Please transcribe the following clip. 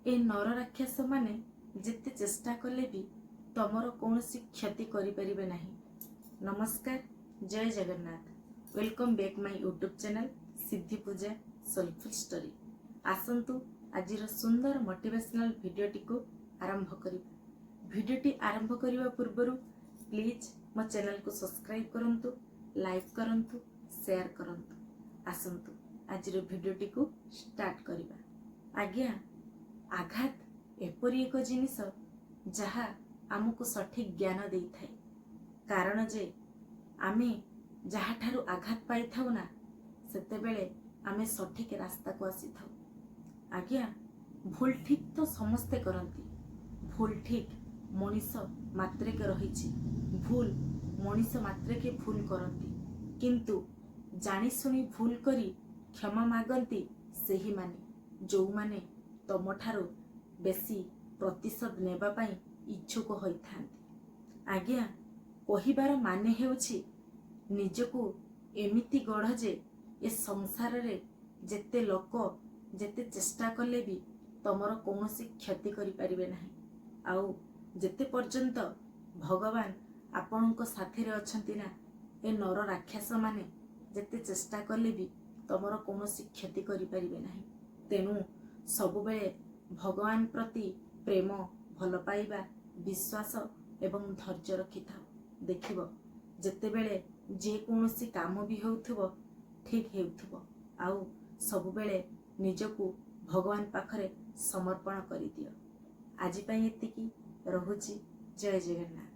ए नर राक्षस माने जिते चेष्टा कले भी तमर कौन क्षति करें नहीं। नमस्कार, जय Jagannath. Welcome back my YouTube channel Siddhi Puja soulful story. आसंतु आजिर सुंदर मोटिवेशनल भिडियोटी को आरंभ करिबा। भिडियोटी आरंभ करने पूर्व प्लीज मो चैनल को सब्सक्राइब करंतु, लाइक करंतु, शेयर करंतु। आसंतु आजिर भिडियोटी को स्टार्ट करिबा। आज्ञा, आघात एपरी एक जिनिस जहा आमको सठिक ज्ञान दे थाए। कारण जे आमे जहा ठारू आघात पाई थाउ ना सेते बेले आमे सठिक रास्ता को आसी थाउ। आज्ञा, भूल ठीक तो समस्ते करती। भूल ठीक मनीष मात्रेके रही। भूल मनीष मात्रेके भूल करती, किंतु जानी सुनी भूल करी क्षमा मागंती सेही माने जो माने तम ठारू बेसी प्रतिशोध नेबा पाई इच्छुक होइथांती। आज्ञा, कहिबार माने हेउछि निजको एमिति गढ़ जे ए संसार रे जेते लोक जेते चेष्टा कले भी तमर कौनसी क्षति करि परिबे नाही। आउ जेते पर्यंत भगवान आपणको साथी रे अछंती ना, ए नर राक्षस माने जेते चेष्टा कले भी तमर कौनसी क्षति करि परिबे नाही। तेनु सबु बेले भगवान प्रति प्रेम, भल पाइबा, विश्वास एवं धैर्य रखि थाओ। देखिबो जेते बेले जे कौनसी काम भी होउथबो ठीक हेउथबो। आउ सबु बेले निजको भगवान पाखरे समर्पण करि दियो। आजि पई एतिकी रहुछि। जय जगन्नाथ।